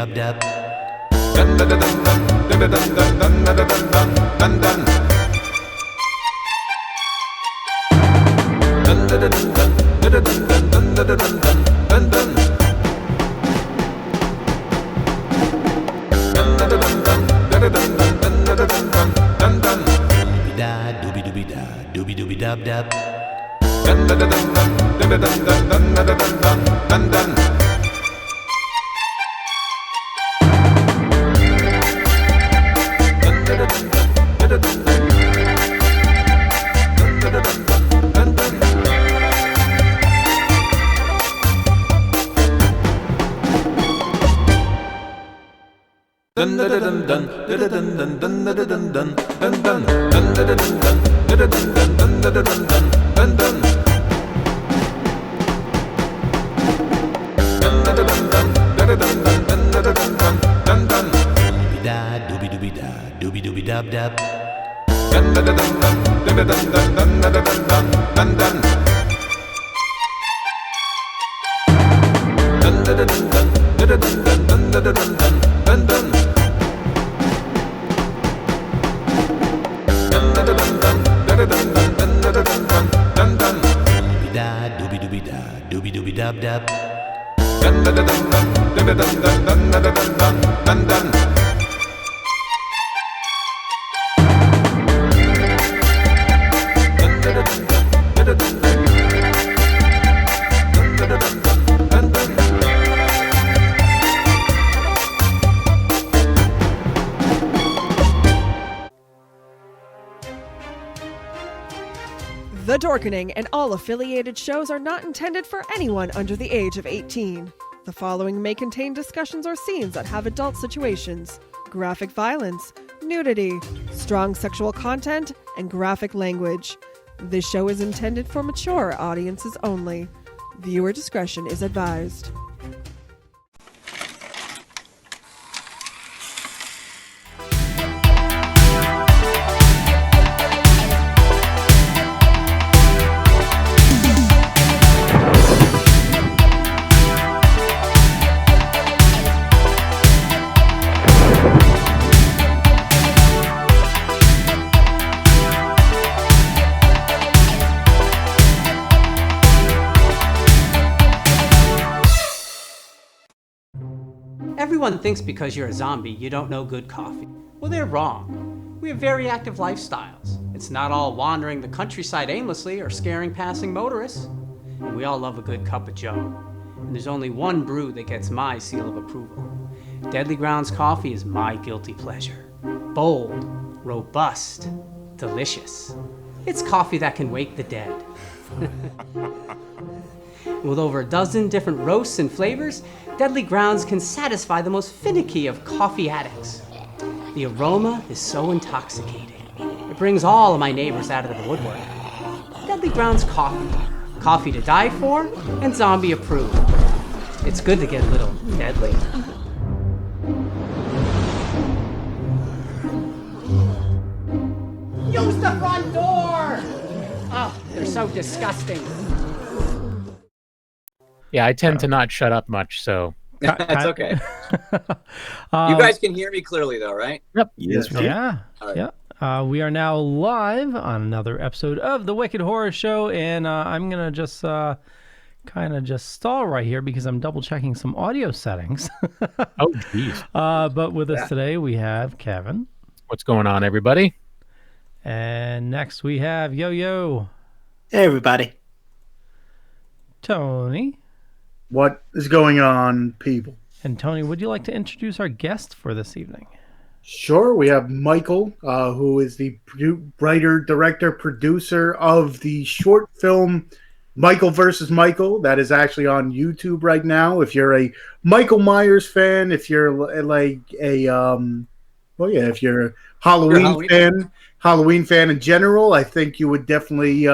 dub dub. Doobie doobie da, doobie doobie dub dub. Doobie doobie da, doobie doobie dub dub. Doobie doobie da, doobie doobie dub dub. The Dorkening and all affiliated shows are not intended for anyone under the age of 18. The following may contain discussions or scenes that have adult situations, graphic violence, nudity, strong sexual content, and graphic language. This show is intended for mature audiences only. Viewer discretion is advised. Everyone thinks because you're a zombie, you don't know good coffee. Well, they're wrong. We have very active lifestyles. It's not all wandering the countryside aimlessly or scaring passing motorists. And we all love a good cup of joe. And there's only one brew that gets my seal of approval. Deadly Grounds coffee is my guilty pleasure. Bold, robust, delicious. It's coffee that can wake the dead. With over a dozen different roasts and flavors, Deadly Grounds can satisfy the most finicky of coffee addicts. The aroma is so intoxicating. It brings all of my neighbors out of the woodwork. Deadly Grounds coffee. Coffee to die for and zombie approved. It's good to get a little deadly. Use the front door! Oh, they're so disgusting. Yeah, I tend to not shut up much, so. That's okay. You guys can hear me clearly, though, right? Yep. Yes, Yeah. Right. Yeah. We are now live on another episode of The Wicked Horror Show, and I'm going to just kind of just stall right here because I'm double checking some audio settings. Oh, geez. But with us today, we have Kevin. What's going on, everybody? And next we have Yo-Yo. Hey, everybody. Tony. What is going on, people? And Tony, would you like to introduce our guest for this evening? Sure. We have Michael, who is the writer, director, producer of the short film Michael vs. Michael. That is actually on YouTube right now. If you're a Michael Myers fan, if you're like a, if you're a Halloween fan in general, I think you would definitely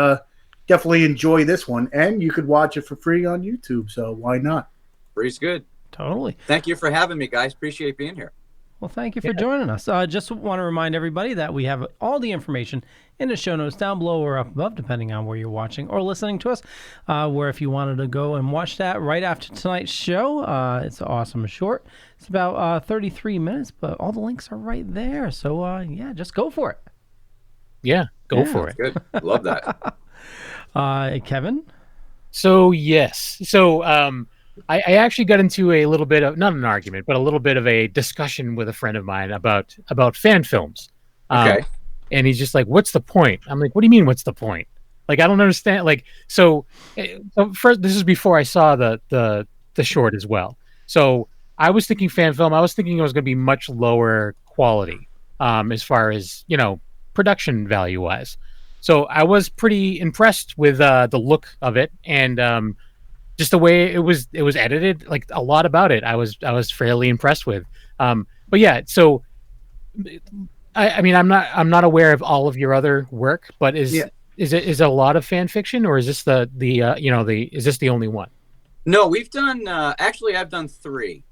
enjoy this one, and you could watch it for free on YouTube, so why not? Free's good. Totally. Thank you for having me, guys. Appreciate being here. Well, thank you for joining us. Just want to remind everybody that we have all the information in the show notes down below or up above, depending on where you're watching or listening to us, where if you wanted to go and watch that right after tonight's show, it's an awesome short. It's about 33 minutes, but all the links are right there. So, just go for it. Yeah, go for it. Good. Love that. Kevin? So, yes. So, I actually got into a little bit of, not an argument, but a little bit of a discussion with a friend of mine about fan films. Okay. And he's just like, what's the point? I'm like, what do you mean, what's the point? Like, I don't understand. Like, so first, this is before I saw the short as well. So I was thinking fan film. I was thinking it was going to be much lower quality as far as, production value wise. So I was pretty impressed with the look of it. And, just the way it was edited, like a lot about it, I was fairly impressed with. But yeah, so I mean, I'm not aware of all of your other work, but is it a lot of fan fiction, or is this is this the only one? No, we've done actually I've done 3.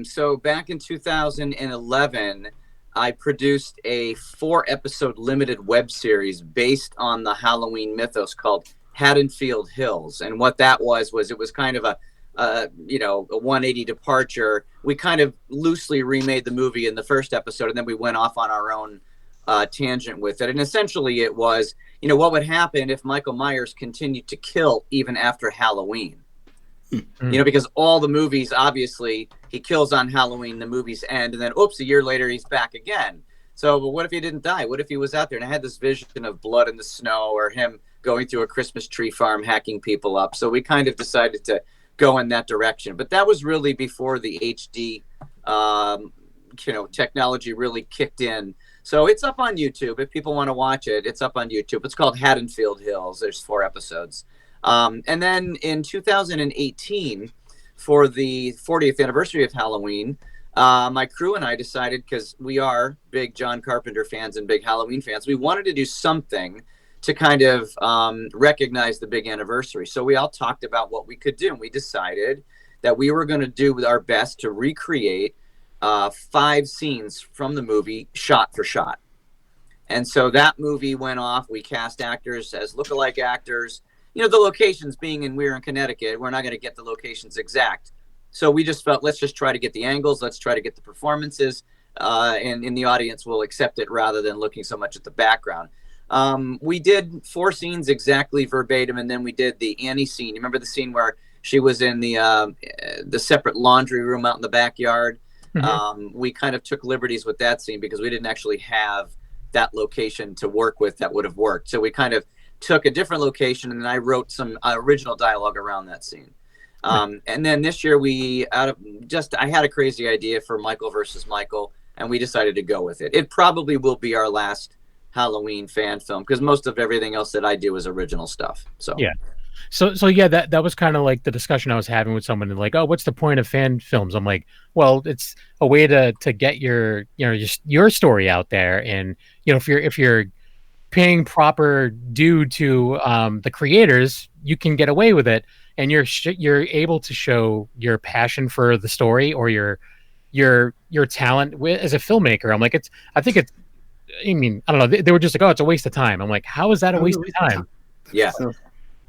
So back in 2011, I produced a 4-episode limited web series based on the Halloween mythos called Haddonfield Hills. And what that was it was kind of a 180 departure. We kind of loosely remade the movie in the first episode, and then we went off on our own tangent with it. And essentially it was, what would happen if Michael Myers continued to kill even after Halloween? Because all the movies, obviously, he kills on Halloween, the movies end, and then, oops, a year later, he's back again. So, but what if he didn't die? What if he was out there? And I had this vision of blood in the snow, or him going through a Christmas tree farm, hacking people up. So we kind of decided to go in that direction. But that was really before the HD, technology really kicked in. So it's up on YouTube. If people want to watch it, it's up on YouTube. It's called Haddonfield Hills. There's 4 episodes. And then in 2018, for the 40th anniversary of Halloween, my crew and I decided, because we are big John Carpenter fans and big Halloween fans, we wanted to do something to kind of recognize the big anniversary. So we all talked about what we could do, and we decided that we were going to do our best to recreate 5 scenes from the movie shot for shot. And so that movie went off. We cast actors as lookalike actors. The locations being we're in Connecticut, we're not going to get the locations exact. So we just felt, let's just try to get the angles. Let's try to get the performances, and the audience will accept it rather than looking so much at the background. We did 4 scenes exactly verbatim, and then we did the Annie scene. You remember the scene where she was in the separate laundry room out in the backyard? Mm-hmm. We kind of took liberties with that scene because we didn't actually have that location to work with that would have worked. So we kind of took a different location, and then I wrote some original dialogue around that scene. And then this year I had a crazy idea for Michael versus Michael, and we decided to go with it. It probably will be our last Halloween fan film, because most of everything else that I do is original stuff. So yeah. So yeah, that was kind of like the discussion I was having with someone, and like, oh, what's the point of fan films? I'm like, well, it's a way to get your your story out there, and if you're paying proper due to the creators, you can get away with it, and you're able to show your passion for the story or your talent as a filmmaker. I'm like, I don't know. They were just like, oh, it's a waste of time. I'm like, how is that a waste of time? Yeah.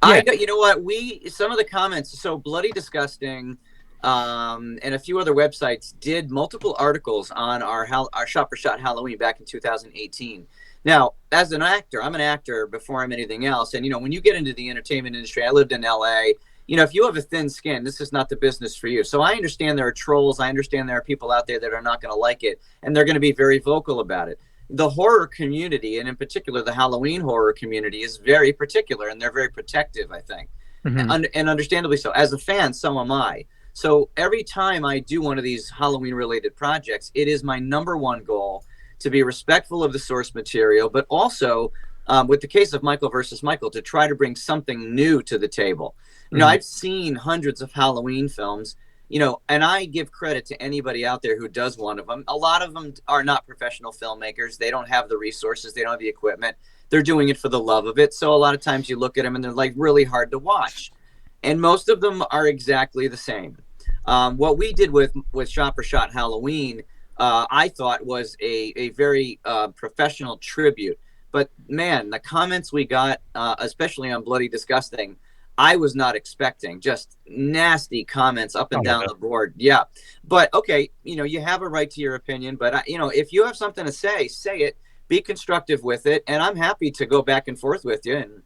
You know what? Some of the comments, so Bloody Disgusting, and a few other websites did multiple articles on our Shot for Shot Halloween back in 2018. Now, as an actor, I'm an actor before I'm anything else. And, when you get into the entertainment industry, I lived in LA, if you have a thin skin, this is not the business for you. So I understand there are trolls. I understand there are people out there that are not going to like it, and they're going to be very vocal about it. The horror community, and in particular the Halloween horror community, is very particular, and they're very protective, I think. Mm-hmm. And understandably so. As a fan, so am I. So every time I do one of these Halloween-related projects, it is my number one goal to be respectful of the source material, but also, with the case of Michael versus Michael, to try to bring something new to the table. Mm-hmm. I've seen hundreds of Halloween films, and I give credit to anybody out there who does one of them. A lot of them are not professional filmmakers. They don't have the resources. They don't have the equipment. They're doing it for the love of it. So a lot of times you look at them and they're like really hard to watch. And most of them are exactly the same. What we did with Shot for Shot Halloween, I thought was a very professional tribute. But man, the comments we got, especially on Bloody Disgusting, I was not expecting. Just nasty comments up and down the board. Yeah. But okay, you have a right to your opinion, but if you have something to say it, be constructive with it. And I'm happy to go back and forth with you and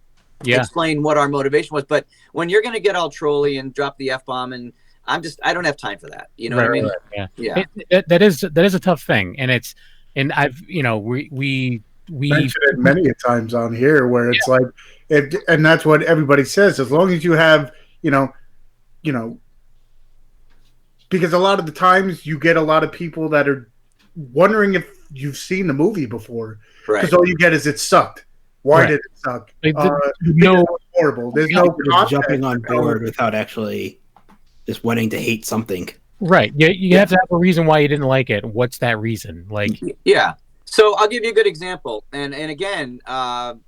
explain what our motivation was. But when you're going to get all trolly and drop the F-bomb, and I don't have time for that. You know what I mean? Right, yeah. That is a tough thing. And I've, we mentioned it many a times on here where it's like, and that's what everybody says, as long as you have, because a lot of the times you get a lot of people that are wondering if you've seen the movie before, because all you get is it sucked. Why did it suck? No, horrible. There's no jumping on board without actually just wanting to hate something. Right. You have to have a reason why you didn't like it. What's that reason? So I'll give you a good example, and again, I'll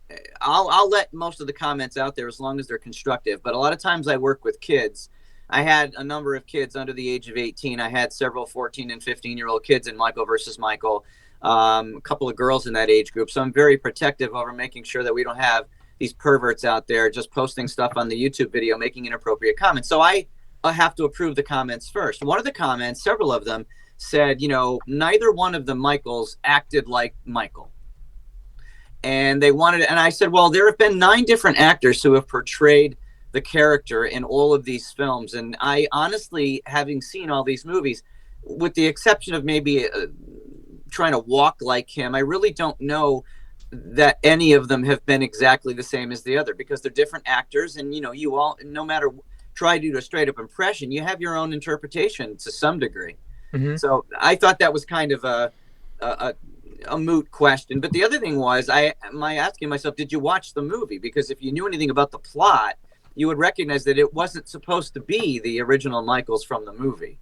let most of the comments out there as long as they're constructive. But a lot of times I work with kids. I had a number of kids under the age of 18. I had several 14 and 15-year-old kids in Michael versus Michael, a couple of girls in that age group. So I'm very protective over making sure that we don't have these perverts out there just posting stuff on the YouTube video, making inappropriate comments. So I have to approve the comments first. One of the comments, several of them, said, neither one of the Michaels acted like Michael. And they wanted it. And I said, well, there have been 9 different actors who have portrayed the character in all of these films. And I honestly, having seen all these movies, with the exception of maybe trying to walk like him, I really don't know that any of them have been exactly the same as the other, because they're different actors. And, you all, no matter try to do a straight up impression, you have your own interpretation to some degree. Mm-hmm. So I thought that was kind of a moot question. But the other thing was, my asking myself, did you watch the movie? Because if you knew anything about the plot, you would recognize that it wasn't supposed to be the original Michaels from the movie.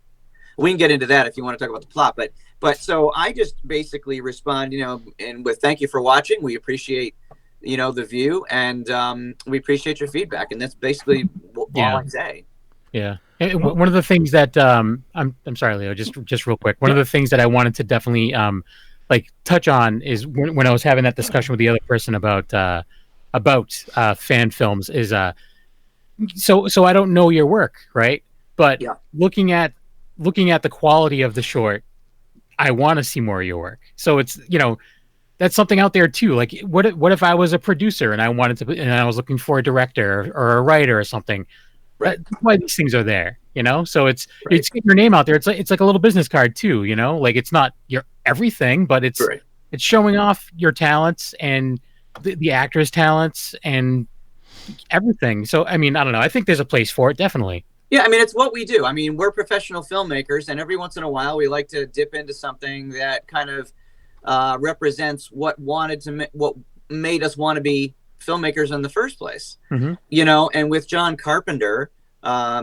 We can get into that if you want to talk about the plot. But so I just basically respond, and with thank you for watching. We appreciate, the view, and we appreciate your feedback. And that's basically all I say. Yeah. And one of the things that I'm sorry, Leo, just real quick. One of the things that I wanted to definitely touch on is when I was having that discussion with the other person about fan films is so I don't know your work, right? But looking at the quality of the short, I want to see more of your work. So it's that's something out there too. Like what if I was a producer and I was looking for a director or a writer or something. Right. That's why these things are there, So it's getting your name out there. It's like a little business card too, Like it's not your everything, but it's showing off your talents and the actors' talents and everything. So I mean, I don't know. I think there's a place for it, definitely. Yeah, I mean, it's what we do. I mean, we're professional filmmakers, and every once in a while, we like to dip into something that kind of represents what made us want to be filmmakers in the first place. Mm-hmm. And with John Carpenter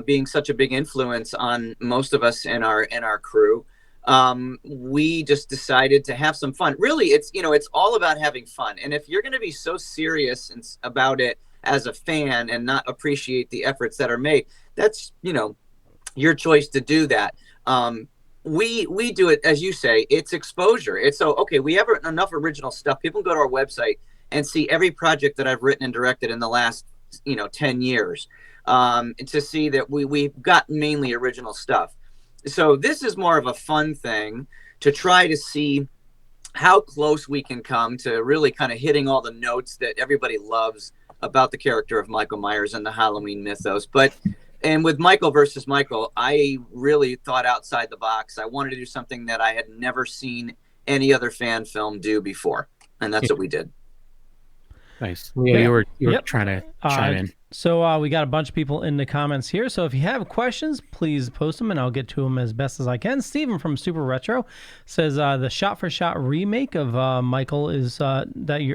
being such a big influence on most of us in our crew, we just decided to have some fun. Really, it's all about having fun. And if you're going to be so serious about it as a fan and not appreciate the efforts that are made, that's your choice to do that. We do it, as you say, it's exposure. It's we have enough original stuff. People can go to our website and see every project that I've written and directed in the last 10 years, to see that we've got mainly original stuff. So this is more of a fun thing to try to see how close we can come to really kind of hitting all the notes that everybody loves about the character of Michael Myers and the Halloween mythos. And with Michael versus Michael, I really thought outside the box. I wanted to do something that I had never seen any other fan film do before, and that's what we did. Nice. Yeah, you were trying to chime in. So we got a bunch of people in the comments here. So if you have questions, please post them, and I'll get to them as best as I can. Steven from Super Retro says the shot-for-shot remake of Michael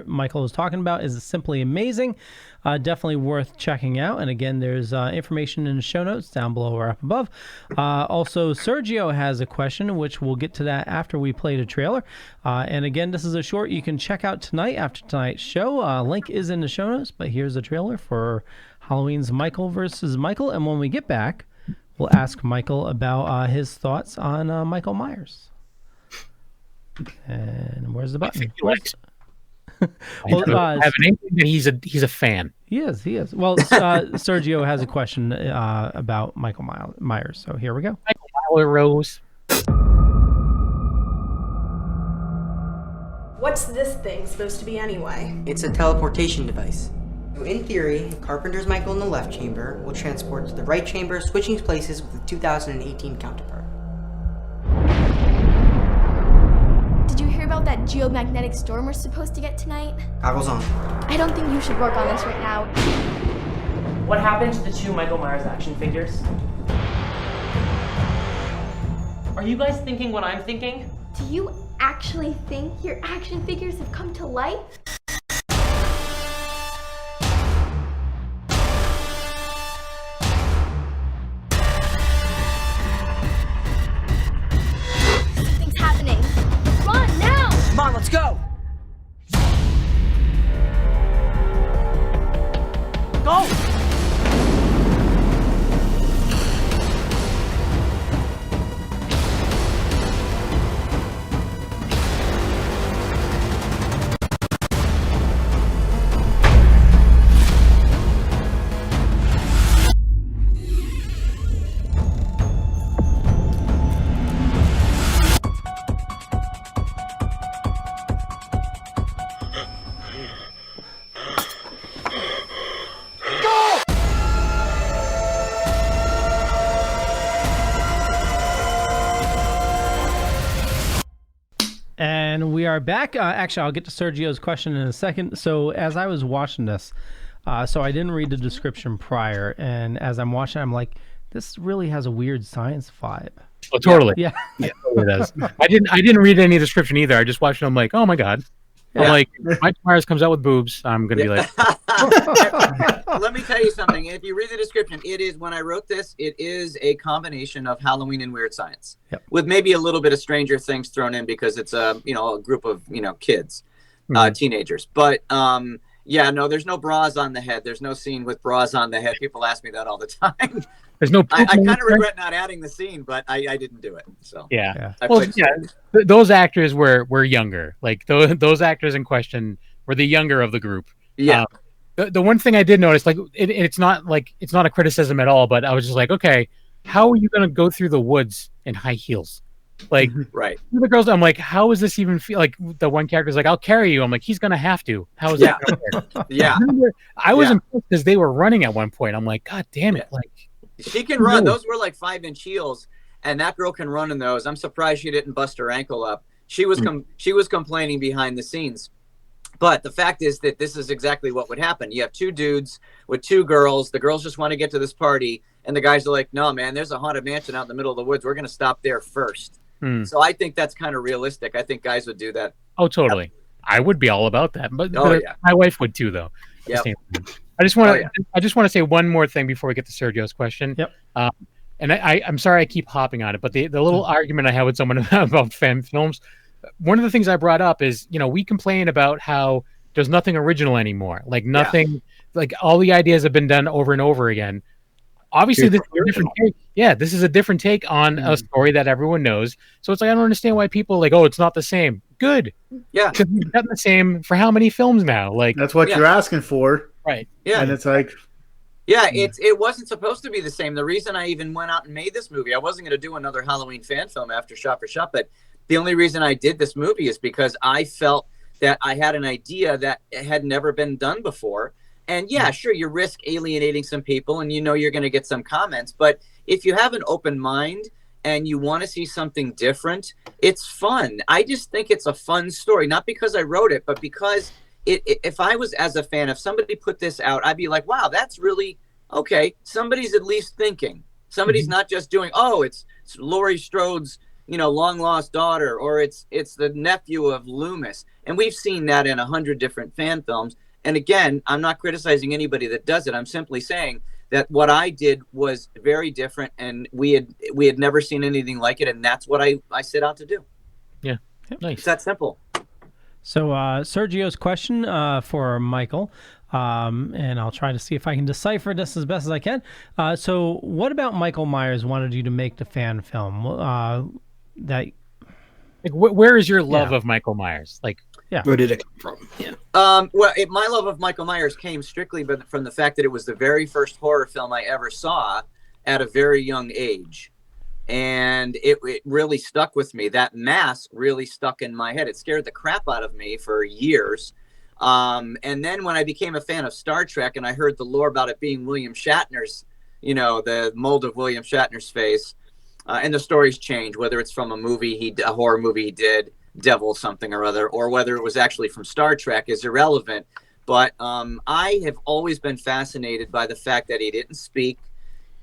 Michael is talking about is simply amazing. Definitely worth checking out. And again, there's information in the show notes down below or up above. Also, Sergio has a question, which we'll get to that after we play the trailer. And again, this is a short you can check out tonight after tonight's show. Link is in the show notes, but here's a trailer for Halloween's Michael versus Michael. And when we get back, we'll ask Michael about his thoughts on Michael Myers. And where's the button? think he likes Well, I have an inkling that he's a fan. He is. Well, Sergio has a question about Michael Myers. So here we go. Michael Myers Rose. What's this thing supposed to be anyway? It's a teleportation device. So in theory, Carpenter's Michael in the left chamber will transport to the right chamber, switching places with the 2018 counterpart. Did you hear about that geomagnetic storm we're supposed to get tonight? Goggles on. I don't think you should work on this right now. What happened to the 2 Michael Myers action figures? Are you guys thinking what I'm thinking? Do you actually think your action figures have come to life? Something's happening. Run now! Come on, let's go! Go! And we are back. Actually, I'll get to Sergio's question in a second. So as I was watching this, so I didn't read the description prior, and as I'm watching, I'm like, this really has a weird science vibe. Oh, totally. Yeah. Yeah, totally does. I didn't read any description either. I just watched it. I'm like, oh my god. I'm like, Mike Myers comes out with boobs. I'm gonna be like, Let me tell you something. If you read the description, it is, when I wrote this, it is a combination of Halloween and Weird Science, with maybe a little bit of Stranger Things thrown in because it's a group of kids, teenagers. But yeah, no, there's no bras on the head. There's no scene with bras on the head. People ask me that all the time. there's no. I kind of regret not adding the scene, but I didn't do it. So Yeah. I Well, played yeah. Those actors were younger. Like those actors in question were the younger of the group. Yeah. The one thing I did notice, like it's not a criticism at all, but I was just like, okay, how are you going to go through the woods in high heels? Like, right. The girls, I'm like, how is this even feel? Like the one character's like, I'll carry you. I'm like, he's going to have to. How is that going to work? Yeah. I was impressed because they were running at one point. I'm like, God damn it! Like, she can run. Those were like 5-inch heels, and that girl can run in those. I'm surprised she didn't bust her ankle up. She was she was complaining behind the scenes. But the fact is that this is exactly what would happen. You have 2 dudes with 2 girls. The girls just want to get to this party, and the guys are like, no, man, there's a haunted mansion out in the middle of the woods. We're going to stop there first. So I think that's kind of realistic. I think guys would do that. Oh, totally. I would be all about that. But, yeah. My wife would too, though. Yep. I just want to say one more thing before we get to Sergio's question. Yep. And I'm sorry I keep hopping on it, but the little argument I had with someone about fan films, one of the things I brought up is, we complain about how there's nothing original anymore. Like nothing, like all the ideas have been done over and over again. Obviously, this is a different take. Yeah, this is a different take on a story that everyone knows. So it's like, I don't understand why people are like, oh, it's not the same. Good. Yeah. Because we've done the same for how many films now? Like that's what you're asking for. Right. Yeah. And it's like, yeah, it wasn't supposed to be the same. The reason I even went out and made this movie, I wasn't going to do another Halloween fan film after Shot for Shot, but the only reason I did this movie is because I felt that I had an idea that had never been done before. And yeah, sure, you risk alienating some people and you're going to get some comments. But if you have an open mind and you want to see something different, it's fun. I just think it's a fun story, not because I wrote it, but because if I was as a fan, if somebody put this out, I'd be like, wow, that's really okay. Somebody's at least thinking. Somebody's not just doing, oh, it's Laurie Strode's, long lost daughter, or it's the nephew of Loomis. And we've seen that in 100 different fan films. And again, I'm not criticizing anybody that does it. I'm simply saying that what I did was very different, and we had never seen anything like it, and that's what I set out to do. Yeah, nice. It's that simple. So Sergio's question for Michael, and I'll try to see if I can decipher this as best as I can. So what about Michael Myers wanted you to make the fan film? Like, where is your love Yeah. of Michael Myers? Like, Where did it come from? Yeah. Well, my love of Michael Myers came strictly from the fact that it was the very first horror film I ever saw at a very young age. And it really stuck with me. That mask really stuck in my head. It scared the crap out of me for years. And then when I became a fan of Star Trek and I heard the lore about it being William Shatner's, the mold of William Shatner's face, and the stories change, whether it's from a horror movie he did, Devil something or other, or whether it was actually from Star Trek is irrelevant. But I have always been fascinated by the fact that he didn't speak.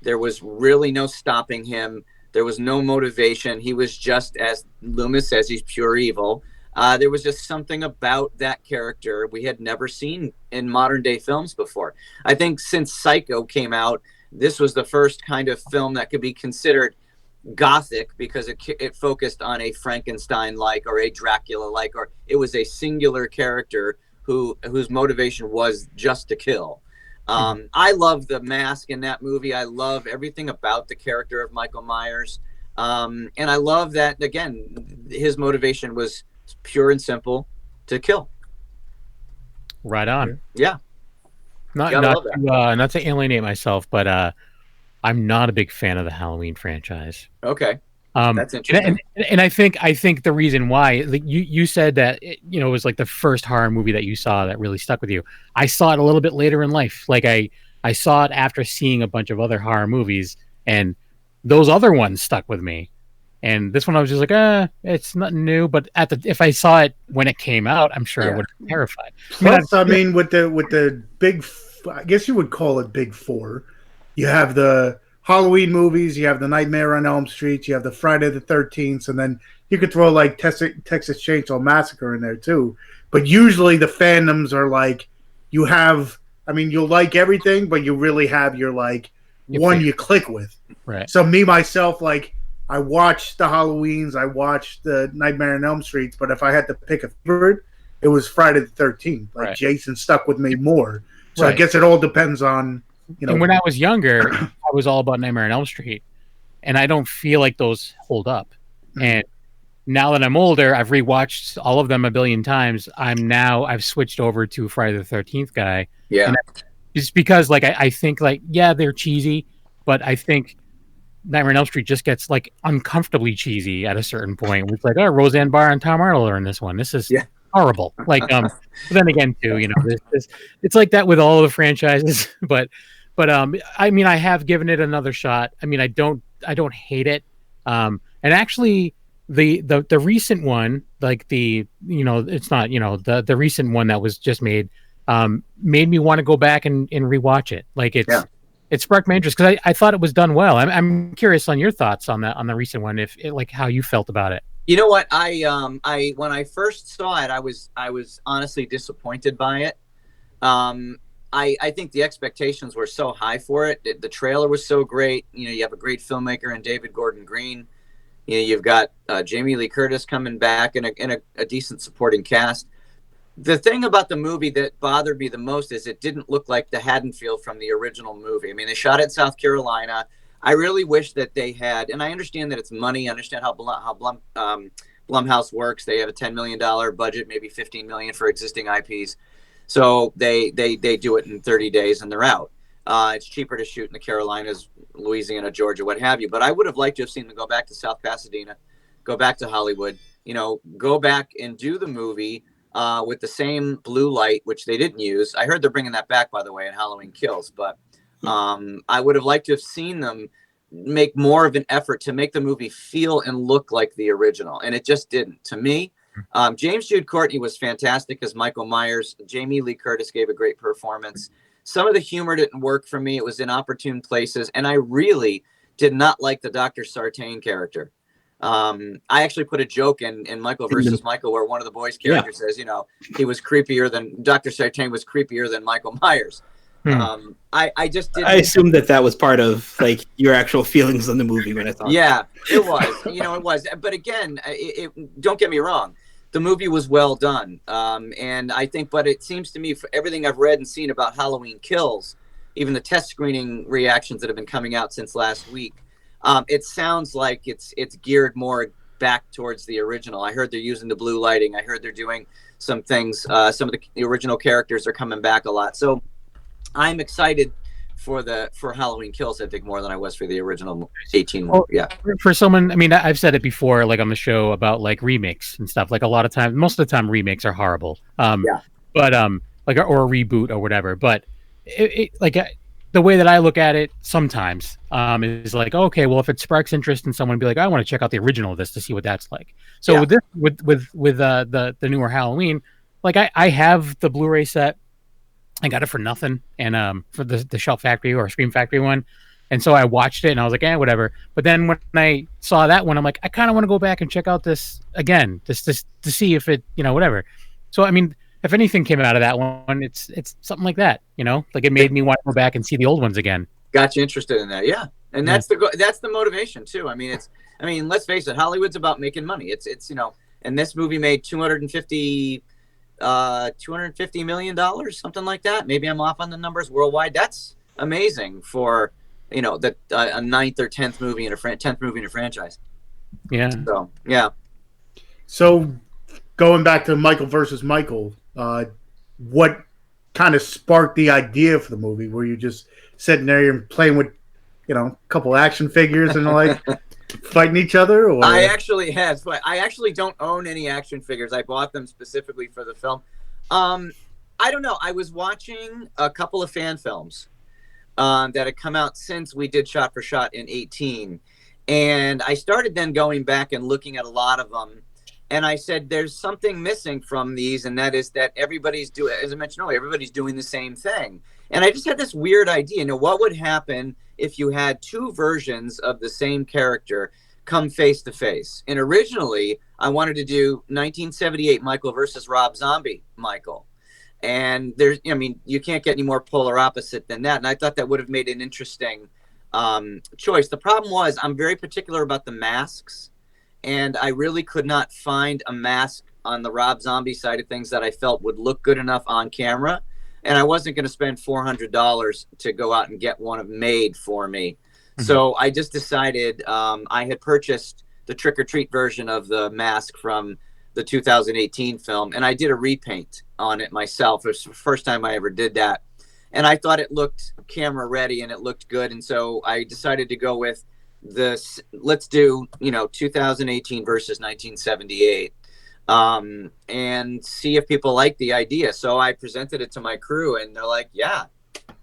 There was really no stopping him. There was no motivation. He was just, as Loomis says, he's pure evil. There was just something about that character we had never seen in modern day films before. I think since Psycho came out, this was the first kind of film that could be considered gothic because it focused on a Frankenstein-like or a Dracula-like, or it was a singular character whose motivation was just to kill. I love the mask in that movie. I love everything about the character of Michael Myers. And I love that, again, his motivation was pure and simple, to kill. right on. Yeah. Not to alienate myself, but I'm not a big fan of the Halloween franchise. Okay. That's interesting. And I think the reason why, like you said that it was like the first horror movie that you saw that really stuck with you. I saw it a little bit later in life. Like I saw it after seeing a bunch of other horror movies, and those other ones stuck with me. And this one I was just like, it's nothing new. But if I saw it when it came out, I'm sure I would have been terrified. Plus, I mean, with the big, I guess you would call it Big Four. You have the Halloween movies, you have the Nightmare on Elm Street, you have the Friday the 13th, and then you could throw like Texas Chainsaw Massacre in there too. But usually the fandoms are like, you'll like everything, but you really have your one you click with. Right. So me, myself, I watched the Halloweens, I watched the Nightmare on Elm Street, but if I had to pick a favorite, it was Friday the 13th. Right. Jason stuck with me more. So Right. I guess it all depends on, And when I was younger, I was all about Nightmare on Elm Street, and I don't feel like those hold up. And now that I'm older, I've rewatched all of them a billion times. I've switched over to Friday the 13th guy. Yeah. And it's because I think they're cheesy, but I think Nightmare on Elm Street just gets uncomfortably cheesy at a certain point. It's like, Roseanne Barr and Tom Arnold are in this one. This is horrible. But then again too, it's like that with all of the franchises, but I mean, I have given it another shot. I mean, I don't hate it. And actually the recent one, it's not, the recent one that was just made, made me want to go back and rewatch it. It sparked my interest because I thought it was done well. I'm curious on your thoughts on that, on the recent one, how you felt about it. You know what? I when I first saw it, I was honestly disappointed by it. I think the expectations were so high for it. The trailer was so great. You have a great filmmaker in David Gordon Green. You've got Jamie Lee Curtis coming back in a decent supporting cast. The thing about the movie that bothered me the most is it didn't look like the Haddonfield from the original movie. I mean, they shot it in South Carolina. I really wish that they had, and I understand that it's money. I understand how Blumhouse works. They have a $10 million budget, maybe $15 million for existing IPs. So they do it in 30 days and they're out. It's cheaper to shoot in the Carolinas, Louisiana, Georgia, what have you. But I would have liked to have seen them go back to South Pasadena, go back to Hollywood, go back and do the movie with the same blue light, which they didn't use. I heard they're bringing that back, by the way, in Halloween Kills. But I would have liked to have seen them make more of an effort to make the movie feel and look like the original. And it just didn't. To me, James Jude Courtney was fantastic as Michael Myers. Jamie Lee Curtis gave a great performance. Some of the humor didn't work for me. It was in opportune places. And I really did not like the Dr. Sartain character. I actually put a joke in Michael versus Michael where one of the boys' characters says, he was creepier than Dr. Sartain was creepier than Michael Myers. I just didn't. I assumed that was part of your actual feelings on the movie when I thought. Yeah, it was. It was. But again, don't get me wrong. The movie was well done. And I think, but it seems to me, for everything I've read and seen about Halloween Kills, even the test screening reactions that have been coming out since last week, it sounds like it's geared more back towards the original. I heard they're using the blue lighting. I heard they're doing some things. Some of the original characters are coming back a lot. So I'm excited for Halloween Kills, I think, more than I was for the original 18 one. Yeah. For someone, I mean, I've said it before, like on the show about like remakes and stuff. Like a lot of times, most of the time, remakes are horrible. But like or a reboot or whatever. But the way that I look at it sometimes is like, okay, well, if it sparks interest in someone, be like, I want to check out the original of this to see what that's like. So with this, with the newer Halloween, like I have the Blu-ray set. I got it for nothing, and for the Shelf Factory or Scream Factory one, and so I watched it, and I was like, whatever. But then when I saw that one, I'm like, I kind of want to go back and check out this again, just to see if it, whatever. So I mean, if anything came out of that one, it's something like that, like it made me want to go back and see the old ones again. Got you interested in that, yeah, and that's the motivation too. I mean, let's face it, Hollywood's about making money. It's and this movie made $250 million, something like that. Maybe I'm off on the numbers worldwide. That's amazing for a 9th or 10th movie in a 10th movie in a franchise. Yeah. So yeah. So going back to Michael versus Michael, what kind of sparked the idea for the movie? Were you just sitting there and playing with a couple action figures and like fighting each other? Or I actually don't own any action figures. I bought them specifically for the film. I don't know. I was watching a couple of fan films that had come out since we did Shot for Shot in 18, and I started then going back and looking at a lot of them, and I said there's something missing from these, and that is that everybody's doing, as I mentioned earlier, everybody's doing the same thing. And I just had this weird idea, what would happen if you had two versions of the same character come face to face? And originally, I wanted to do 1978 Michael versus Rob Zombie Michael. And you can't get any more polar opposite than that. And I thought that would have made an interesting choice. The problem was I'm very particular about the masks, and I really could not find a mask on the Rob Zombie side of things that I felt would look good enough on camera. And I wasn't going to spend $400 to go out and get one made for me. Mm-hmm. So I just decided I had purchased the Trick or Treat version of the mask from the 2018 film, and I did a repaint on it myself. It was the first time I ever did that. And I thought it looked camera ready and it looked good. And so I decided to go with this. Let's do, 2018 versus 1978. And see if people like the idea. So I presented it to my crew, and they're like, yeah,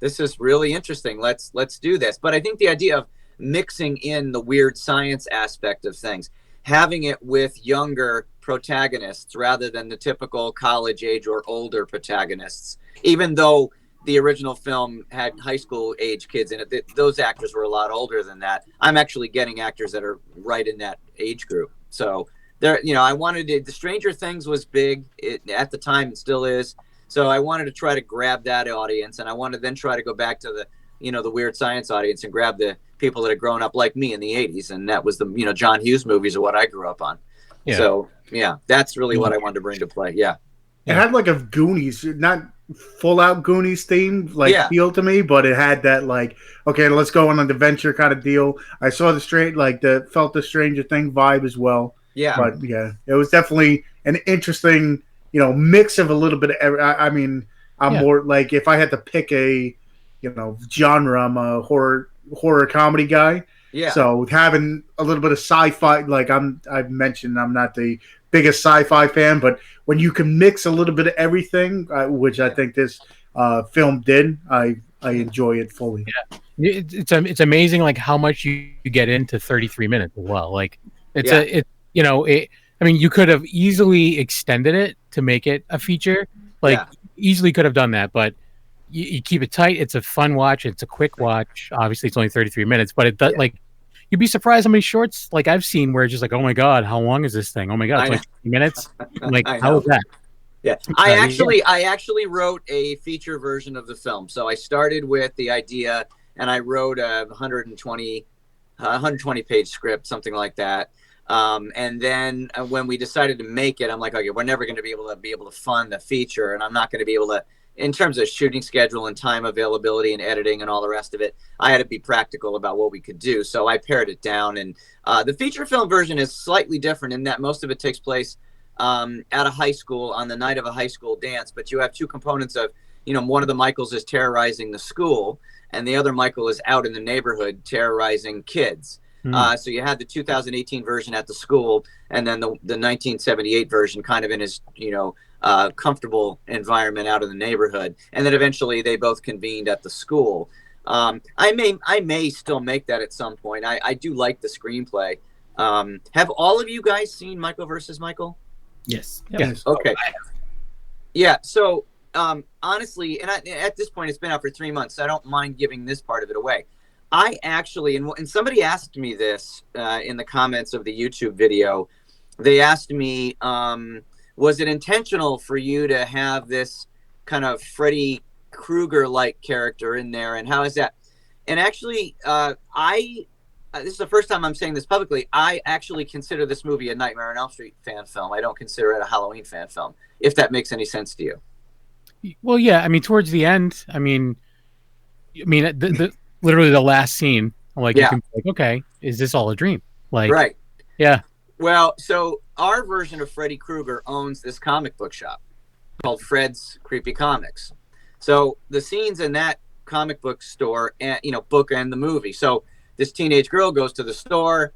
this is really interesting. Let's do this. But I think the idea of mixing in the weird science aspect of things, having it with younger protagonists rather than the typical college age or older protagonists, even though the original film had high school age kids in it, those actors were a lot older than that. I'm actually getting actors that are right in that age group. So there, I wanted to, the Stranger Things was big at the time and still is. So I wanted to try to grab that audience, and I wanted to then try to go back to the, the weird science audience and grab the people that had grown up like me in the 80s. And that was the, John Hughes movies are what I grew up on. Yeah. So yeah, that's really what I wanted to bring to play. Yeah. It had like a Goonies, not full out Goonies theme, feel to me, but it had that okay, let's go on an adventure kind of deal. I saw felt the Stranger Thing vibe as well. Yeah. But yeah, it was definitely an interesting, mix of a little bit of I'm more like, if I had to pick a, genre, I'm a horror comedy guy. Yeah. So having a little bit of sci-fi, I've mentioned, I'm not the biggest sci-fi fan, but when you can mix a little bit of everything, which I think this film did, I enjoy it fully. Yeah. It's amazing how much you get into 33 minutes as well. You could have easily extended it to make it a feature. Easily could have done that, but you keep it tight. It's a fun watch. It's a quick watch. Obviously, it's only 33 minutes, but it does you'd be surprised how many shorts I've seen where it's just oh my god, how long is this thing? Oh my god, it's only 20 minutes. I'm how is that? Yeah, I actually wrote a feature version of the film. So I started with the idea, and I wrote a 120 page script, something like that. And then when we decided to make it, I'm like, okay, we're never going to be able to fund the feature, and I'm not going to be able to in terms of shooting schedule and time availability and editing and all the rest of it, I had to be practical about what we could do. So I pared it down. And the feature film version is slightly different in that most of it takes place at a high school on the night of a high school dance. But you have two components of, one of the Michaels is terrorizing the school, and the other Michael is out in the neighborhood terrorizing kids. So you had the 2018 version at the school, and then the 1978 version kind of in his, comfortable environment out in the neighborhood. And then eventually they both convened at the school. I may still make that at some point. I do like the screenplay. Have all of you guys seen Michael versus Michael? Yes. Yes. Okay. Yeah. So honestly, and at this point, it's been out for 3 months, so I don't mind giving this part of it away. I actually, and somebody asked me this in the comments of the YouTube video. They asked me, was it intentional for you to have this kind of Freddy Krueger-like character in there, and how is that? And actually, this is the first time I'm saying this publicly. I actually consider this movie a Nightmare on Elm Street fan film. I don't consider it a Halloween fan film, if that makes any sense to you. Well, yeah. I mean, towards the end, the literally the last scene, like, you can be like, okay, is this all a dream? Like, right. Yeah. Well, so our version of Freddy Krueger owns this comic book shop called Fred's Creepy Comics. So the scenes in that comic book store, and bookend the movie. So this teenage girl goes to the store.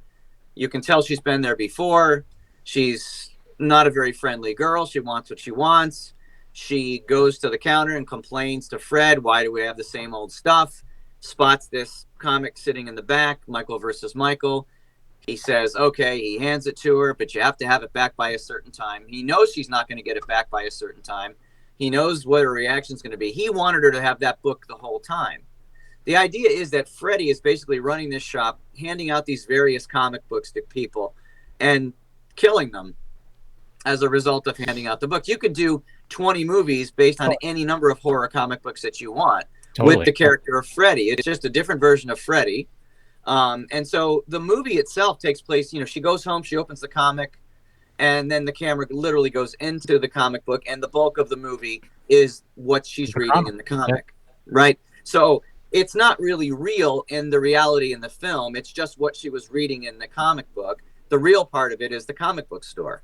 You can tell she's been there before. She's not a very friendly girl. She wants what she wants. She goes to the counter and complains to Fred, why do we have the same old stuff? Spots this comic sitting in the back, Michael versus Michael. He says, okay, he hands it to her, but you have to have it back by a certain time. He knows she's not going to get it back by a certain time. He knows what her reaction is going to be. He wanted her to have that book the whole time. The idea is that Freddy is basically running this shop, handing out these various comic books to people and killing them as a result of handing out the book. You could do 20 movies based on any number of horror comic books that you want with the character of Freddy. It's just a different version of Freddy. And so the movie itself takes place, she goes home, she opens the comic, and then the camera literally goes into the comic book, and the bulk of the movie is what she's reading in the comic, right? So it's not really real in the reality in the film. It's just what she was reading in the comic book. The real part of it is the comic book store.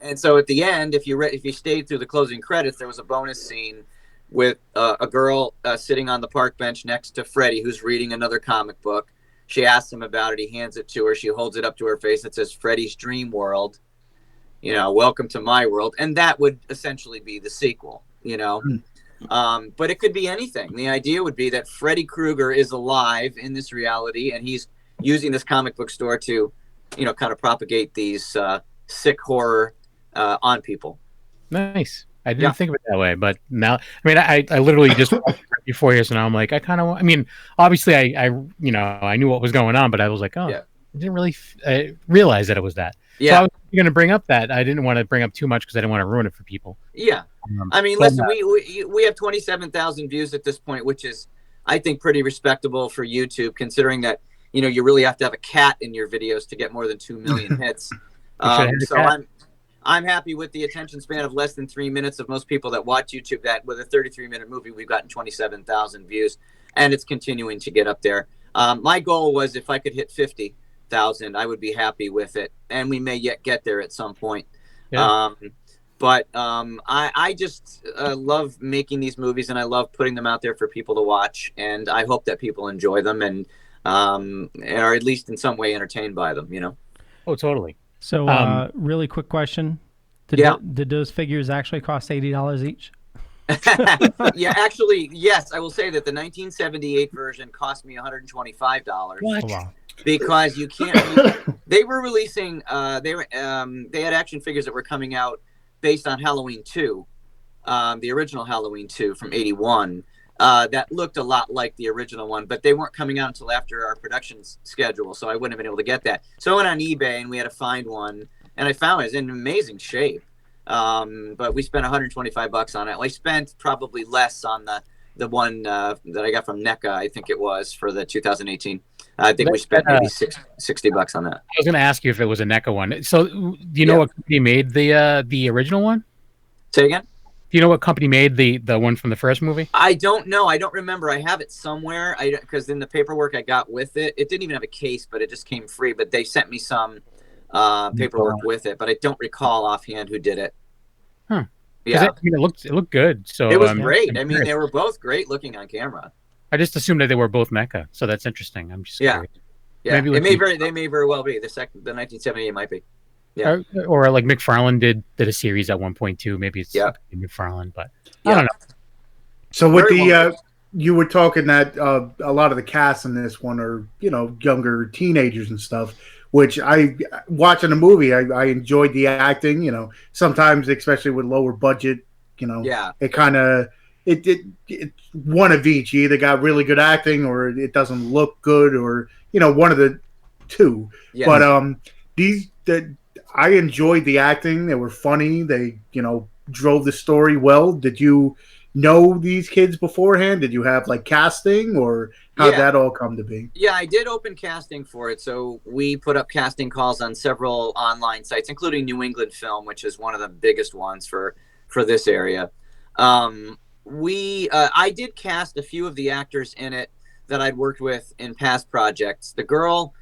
And so at the end, if you stayed through the closing credits, there was a bonus scene with a girl sitting on the park bench next to Freddy, who's reading another comic book. She asks him about it. He hands it to her. She holds it up to her face. It says, Freddy's Dream World, welcome to my world. And that would essentially be the sequel, But it could be anything. The idea would be that Freddy Krueger is alive in this reality, and he's using this comic book store to, kind of propagate these sick horror on people. Nice. I didn't think of it that way, but now, I literally just watched it before here, so now I'm like, obviously I knew what was going on, but I was like, I didn't really realize that it was that. Yeah. So I was going to bring up that. I didn't want to bring up too much because I didn't want to ruin it for people. Yeah. Listen, we have 27,000 views at this point, which is, I think, pretty respectable for YouTube, considering that, you really have to have a cat in your videos to get more than 2 million hits. So I'm happy with the attention span of less than 3 minutes of most people that watch YouTube. That with a 33-minute movie, we've gotten 27,000 views, and it's continuing to get up there. My goal was if I could hit 50,000, I would be happy with it, and we may yet get there at some point. Yeah. I just love making these movies, and I love putting them out there for people to watch, and I hope that people enjoy them and are at least in some way entertained by them. Oh, totally. So, really quick question: Did those figures actually cost $80 each? Yeah, actually, yes. I will say that the 1978 version cost me $125. What? Wow. Because you can't. They were releasing. They had action figures that were coming out based on Halloween 2, the original Halloween 2 from '81. That looked a lot like the original one, but they weren't coming out until after our production schedule, so I wouldn't have been able to get that. So I went on eBay and we had to find one, and I found it was in amazing shape. But we spent $125 on it. I spent probably less on the one that I got from NECA, I think it was, for the 2018. I think we spent maybe $60 on that. I was going to ask you if it was a NECA one. So do you know what company made the original one? Say again? Do you know what company made the one from the first movie? I don't know. I don't remember. I have it somewhere. Because in the paperwork I got with it, it didn't even have a case, but it just came free. But they sent me some paperwork with it, but I don't recall offhand who did it. Huh. Yeah, it looked good. So it was great. I mean, they were both great looking on camera. I just assumed that they were both mecha, so that's interesting. I'm just curious. Yeah. Maybe they may very well be the 1978 might be. Yeah, or like McFarlane did a series at one point too. Maybe it's McFarlane, but I don't know. So with you were talking that a lot of the cast in this one are younger teenagers and stuff. Which watching the movie, I enjoyed the acting. Sometimes, especially with lower budget, it kind of it's one of each. You either got really good acting, or it doesn't look good, or one of the two. Yes. But I enjoyed the acting. They were funny. They drove the story well. Did you know these kids beforehand? Did you have like casting, or how'd that all come to be? Yeah, I did open casting for it. So we put up casting calls on several online sites, including New England Film, which is one of the biggest ones for this area. I did cast a few of the actors in it that I'd worked with in past projects. The girl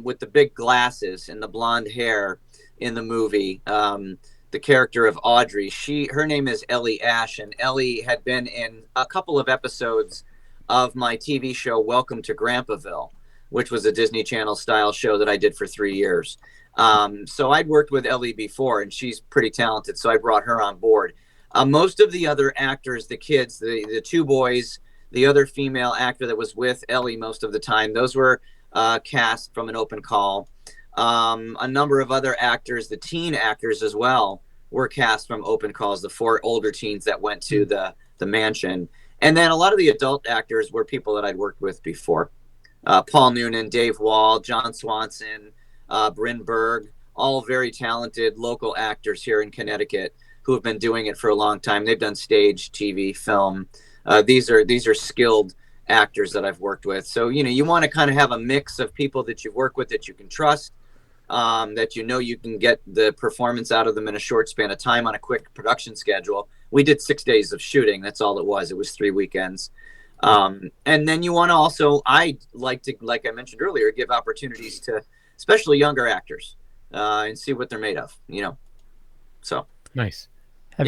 with the big glasses and the blonde hair in the movie, the character of Audrey, her name is Ellie Ash, and Ellie had been in a couple of episodes of my TV show Welcome to Grandpaville, which was a Disney Channel style show that I did for 3 years. So I'd worked with Ellie before, and she's pretty talented, so I brought her on board. Most of the other actors, the kids, the two boys, the other female actor that was with Ellie most of the time, those were cast from an open call. A number of other actors, the teen actors as well, were cast from open calls, the 4 older teens that went to the mansion. And then a lot of the adult actors were people that I'd worked with before. Paul Noonan, Dave Wall, John Swanson, Bryn Berg, all very talented local actors here in Connecticut who have been doing it for a long time. They've done stage, TV, film. These are skilled actors that I've worked with. So, you want to kind of have a mix of people that you've worked with that you can trust, that you can get the performance out of them in a short span of time on a quick production schedule. We did 6 days of shooting. That's all it was. It was 3 weekends. And then you want to also, I like I mentioned earlier, give opportunities to especially younger actors and see what they're made of, So nice. Have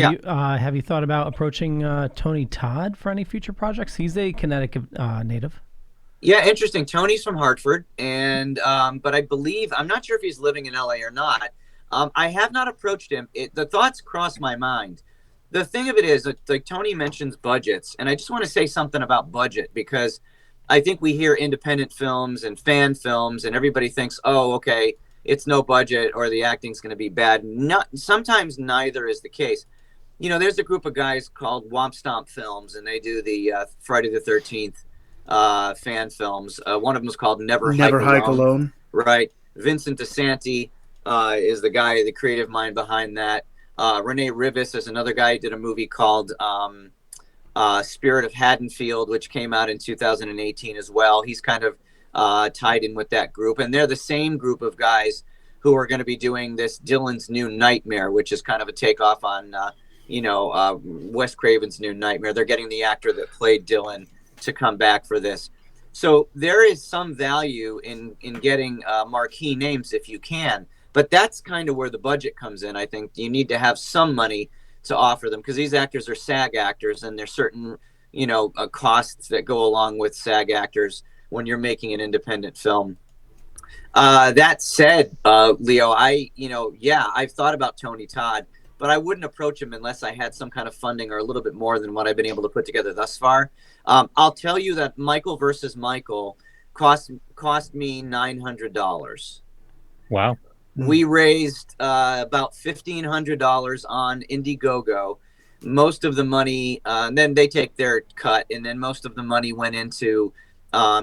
you thought about approaching Tony Todd for any future projects? He's a Connecticut native. Yeah, interesting. Tony's from Hartford, and but I believe, I'm not sure if he's living in LA or not. I have not approached him. The thoughts crossed my mind. The thing of it is, like Tony mentions budgets, and I just want to say something about budget, because I think we hear independent films and fan films, and everybody thinks, oh, okay, it's no budget or the acting's going to be bad. Sometimes neither is the case. There's a group of guys called Womp Stomp Films, and they do the Friday the 13th fan films. One of them is called Never Hike Alone. Right. Vincent DeSanti is the guy, the creative mind behind that. Renee Rivas is another guy who did a movie called Spirit of Haddonfield, which came out in 2018 as well. He's kind of tied in with that group. And they're the same group of guys who are going to be doing this Dylan's New Nightmare, which is kind of a takeoff on Wes Craven's New Nightmare. They're getting the actor that played Dylan to come back for this. So there is some value in getting marquee names if you can, but that's kind of where the budget comes in. I think you need to have some money to offer them, because these actors are SAG actors, and there's certain costs that go along with SAG actors when you're making an independent film. That said, Leo, I've thought about Tony Todd, but I wouldn't approach him unless I had some kind of funding or a little bit more than what I've been able to put together thus far. I'll tell you that Michael versus Michael cost me $900. Wow. We raised about $1,500 on Indiegogo. Most of the money, then they take their cut, and then most of the money went into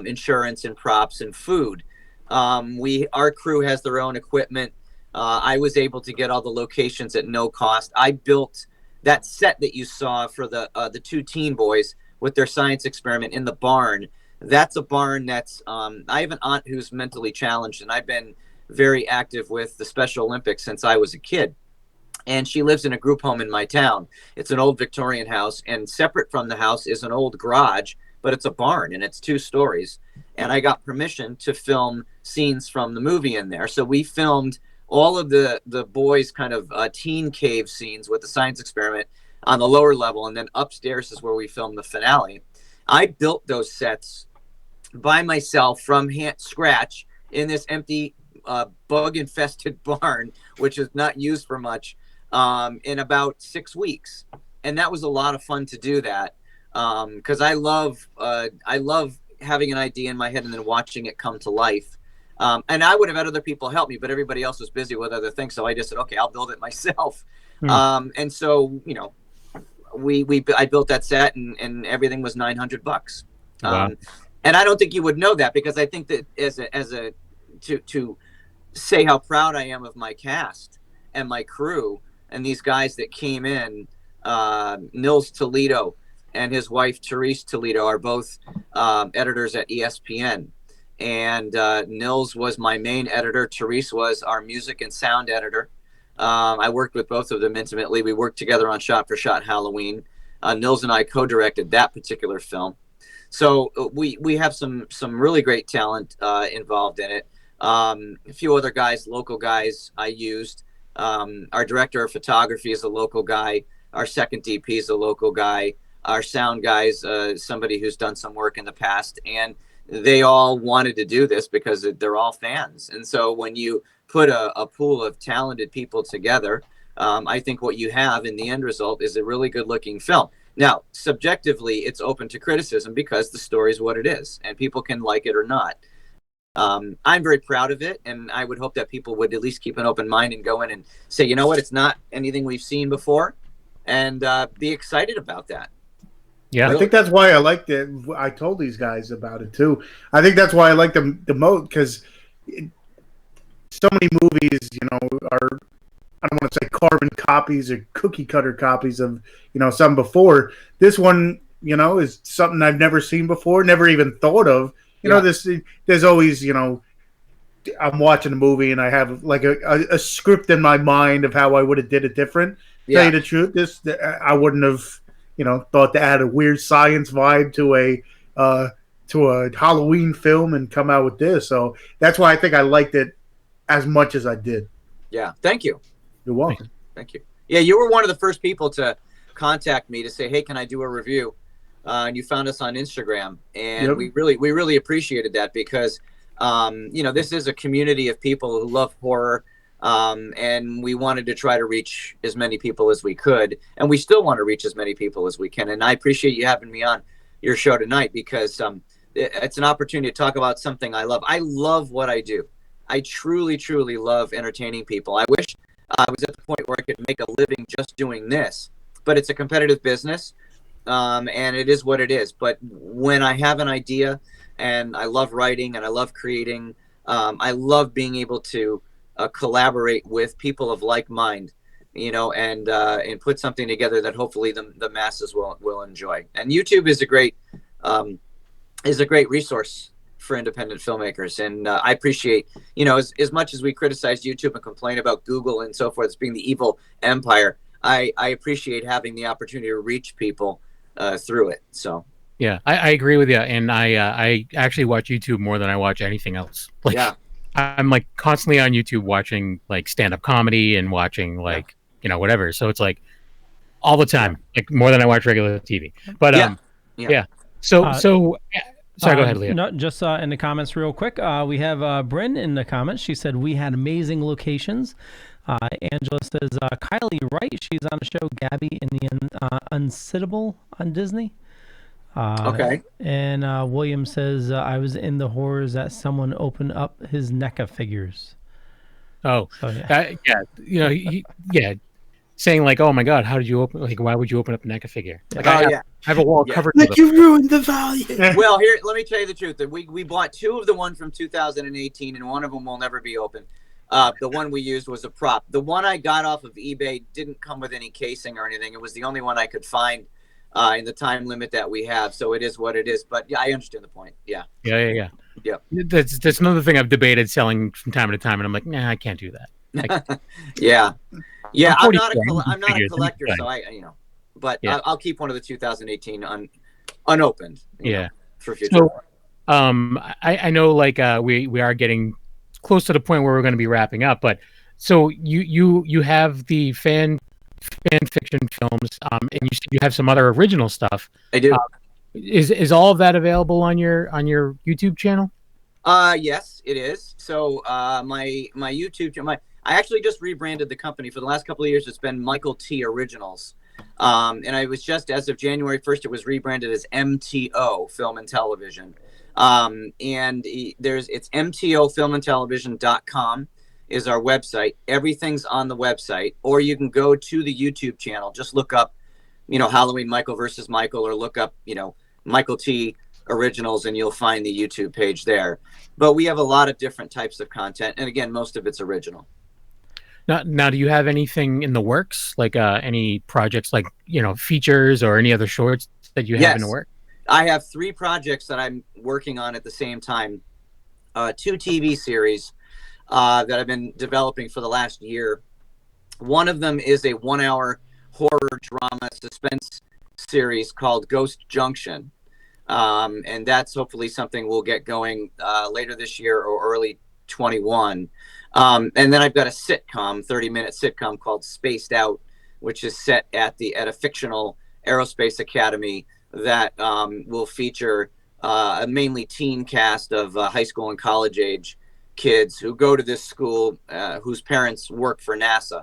insurance and props and food. Our crew has their own equipment. I was able to get all the locations at no cost. I built that set that you saw for the 2 teen boys with their science experiment in the barn. That's a barn that's, I have an aunt who's mentally challenged, and I've been very active with the Special Olympics since I was a kid. and she lives in a group home in my town. It's an old Victorian house, and separate from the house is an old garage, but it's a barn and it's 2 stories. And I got permission to film scenes from the movie in there. So we filmed all of the boys' kind of teen cave scenes with the science experiment on the lower level, and then upstairs is where we filmed the finale. I built those sets by myself from scratch in this empty bug-infested barn, which is not used for much, in about 6 weeks. And that was a lot of fun to do that, because I love having an idea in my head and then watching it come to life. And I would have had other people help me, but everybody else was busy with other things. So I just said, okay, I'll build it myself. And so, you know, I built that set, and everything was $900. Wow. And I don't think you would know that, because I think that to say how proud I am of my cast and my crew and these guys that came in, Nils Toledo and his wife Therese Toledo are both editors at ESPN. And Nils was my main editor. Therese was our music and sound editor. I worked with both of them intimately. We worked together on Shot for Shot Halloween. Nils and I co-directed that particular film. So we have some really great talent involved in it. A few other guys, local guys I used. Our director of photography is a local guy. Our second DP is a local guy. Our sound guys, somebody who's done some work in the past. And they all wanted to do this because they're all fans. And so when you put a pool of talented people together, I think what you have in the end result is a really good looking film. Now, subjectively, it's open to criticism because the story is what it is, and people can like it or not. I'm very proud of it, and I would hope that people would at least keep an open mind and go in and say, you know what, it's not anything we've seen before, and be excited about that. Yeah, I think that's why I liked it. I told these guys about it too. I think that's why I like them the most, because so many movies, you know, are, I don't want to say carbon copies or cookie cutter copies of, you know, some before. This one, you know, is something I've never seen before, never even thought of. You know, there's always, you know, I'm watching a movie and I have like a script in my mind of how I would have did it different. Tell you the truth, I wouldn't have, you know, thought to add a weird science vibe to a Halloween film and come out with this. So that's why I think I liked it as much as I did. Yeah, thank you. You're welcome. Thank you. Yeah, you were one of the first people to contact me to say, hey, can I do a review? And you found us on Instagram, and we really appreciated that, because you know, this is a community of people who love horror, and we wanted to try to reach as many people as we could, and we still want to reach as many people as we can. And I appreciate you having me on your show tonight, because it's an opportunity to talk about something I love. I love what I do. I truly love entertaining people. I wish I was at the point where I could make a living just doing this, but it's a competitive business. And it is what it is. But when I have an idea, and I love writing and I love creating, I love being able to collaborate with people of like mind, you know, and put something together that hopefully the masses will enjoy. And YouTube is a great resource for independent filmmakers. And I appreciate, you know, as much as we criticize YouTube and complain about Google and so forth as being the evil empire, I appreciate having the opportunity to reach people through it. So yeah, I agree with you, and I actually watch YouTube more than I watch anything else. Like, yeah, I'm like constantly on YouTube watching like stand-up comedy and watching like you know, whatever. So it's like all the time, like more than I watch regular TV. But So sorry, go ahead, Leah. No, just in the comments real quick. We have Bryn in the comments. She said we had amazing locations. Angela says Kylie Wright, she's on the show Gabby in the Unsittable on Disney. Okay. And William says I was in the horrors that someone opened up his NECA figures. Oh, so, you know, saying like, oh my God, how did you open? Like, why would you open up a NECA figure? Like, I have a wall covered. Like you ruined the value. Well, here, let me tell you the truth. That we bought 2 of the ones from 2018, and one of them will never be open. The one we used was a prop. The one I got off of eBay didn't come with any casing or anything. It was the only one I could find in the time limit that we have. So it is what it is. But yeah, I understand the point. Yeah. Yeah. That's another thing I've debated selling from time to time, and I'm like, nah, I can't do that. Yeah. Yeah, I'm not 44, I'm not a figures, collector, fine. so but Yeah. I'll keep one of the 2018 unopened. Yeah. For future. So, I know like we are getting close to the point where we're going to be wrapping up, but so you have the fan fiction films, and you said you have some other original stuff. I do. Is all of that available on your YouTube channel? Yes, it is. So my YouTube channel, I actually just rebranded the company. For the last couple of years, it's been Michael T Originals. And I was just, as of January 1st, it was rebranded as MTO Film and Television. And it's mtofilmandtelevision.com is our website. Everything's on the website, or you can go to the YouTube channel. Just look up, Halloween Michael versus Michael, or look up, Michael T Originals, and you'll find the YouTube page there. But we have a lot of different types of content, and again, most of it's original. Now, do you have anything in the works, like any projects, like features or any other shorts that you have in the works? I have 3 projects that I'm working on at the same time. 2 TV series that I've been developing for the last year. One of them is a 1-hour horror drama suspense series called Ghost Junction. And that's hopefully something we'll get going later this year or early 21. And then I've got a sitcom, 30-minute sitcom called Spaced Out, which is set at a fictional aerospace academy that will feature a mainly teen cast of high school and college age kids who go to this school whose parents work for NASA.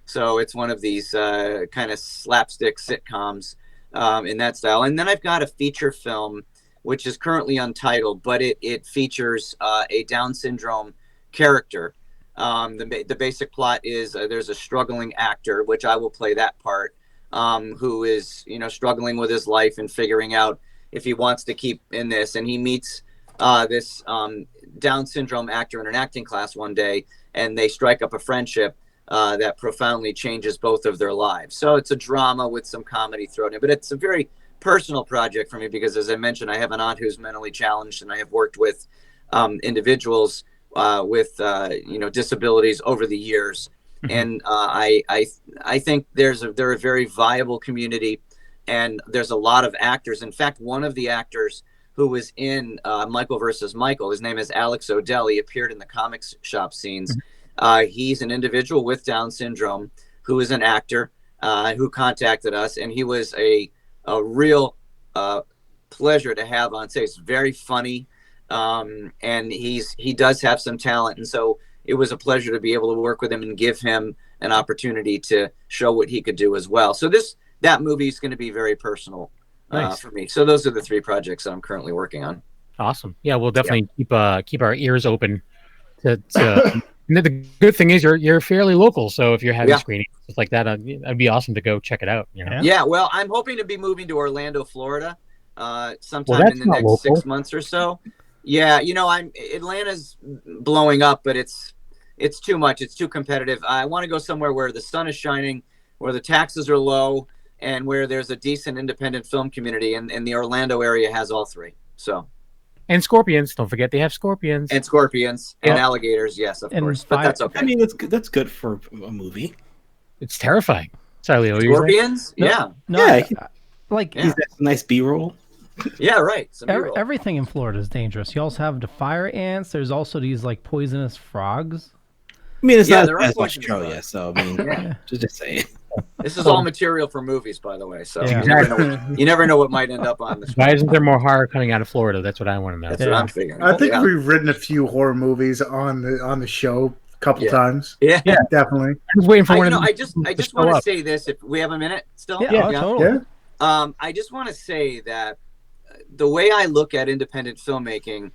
So it's one of these kind of slapstick sitcoms in that style. And then I've got a feature film, which is currently untitled, but it features a Down syndrome character. The basic plot is there's a struggling actor, which I will play that part, who is struggling with his life and figuring out if he wants to keep in this. And he meets this Down syndrome actor in an acting class one day, and they strike up a friendship that profoundly changes both of their lives. So it's a drama with some comedy thrown in, but it's a very personal project for me because, as I mentioned, I have an aunt who's mentally challenged, and I have worked with individuals with disabilities over the years. And I think they're a very viable community, and there's a lot of actors. In fact, one of the actors who was in Michael versus Michael, his name is Alex O'Dell. He appeared in the comics shop scenes. He's an individual with Down syndrome who is an actor who contacted us, and he was a real pleasure to have on set. He's very funny, and he does have some talent, and so it was a pleasure to be able to work with him and give him an opportunity to show what he could do as well. So that movie is going to be very personal for me. So those are the 3 projects that I'm currently working on. Awesome. Yeah, we'll definitely keep our ears open to and the good thing is you're fairly local, so if you're having screenings stuff like that, it'd be awesome to go check it out. Yeah, well, I'm hoping to be moving to Orlando, Florida, sometime in the next local. 6 months or so. Yeah, Atlanta's blowing up, but it's too much. It's too competitive. I want to go somewhere where the sun is shining, where the taxes are low, and where there's a decent independent film community. And the Orlando area has all 3. So. And scorpions. Don't forget they have scorpions. And scorpions and alligators. Yes, of course. But that's okay. I mean, that's good for a movie. It's terrifying. Sorry, Leo. Scorpions? Yeah. He's got nice B-roll. Yeah, right. Everything in Florida is dangerous. You also have the fire ants. There's also these poisonous frogs. I mean, it's not as Australia, so I mean, just saying. This is all material for movies, by the way. So you never know what might end up on this. Why isn't there more horror coming out of Florida? That's what I want to know. That's what I'm figuring. I think we've written a few horror movies on the show a couple times. Yeah, definitely. I was waiting for one. I just want to say this. If we have a minute still, totally. Yeah. I just want to say that the way I look at independent filmmaking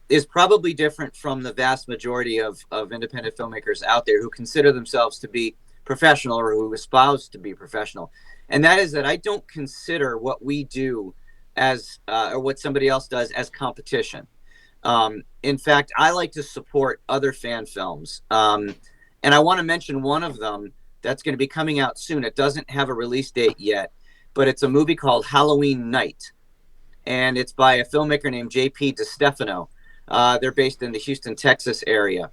is probably different from the vast majority of independent filmmakers out there who consider themselves to be professional or who espouse to be professional. And that is that I don't consider what we do as or what somebody else does as competition. In fact, I like to support other fan films. And I want to mention one of them that's going to be coming out soon. It doesn't have a release date yet, but it's a movie called Halloween Night. And it's by a filmmaker named J.P. DeStefano. They're based in the Houston, Texas area.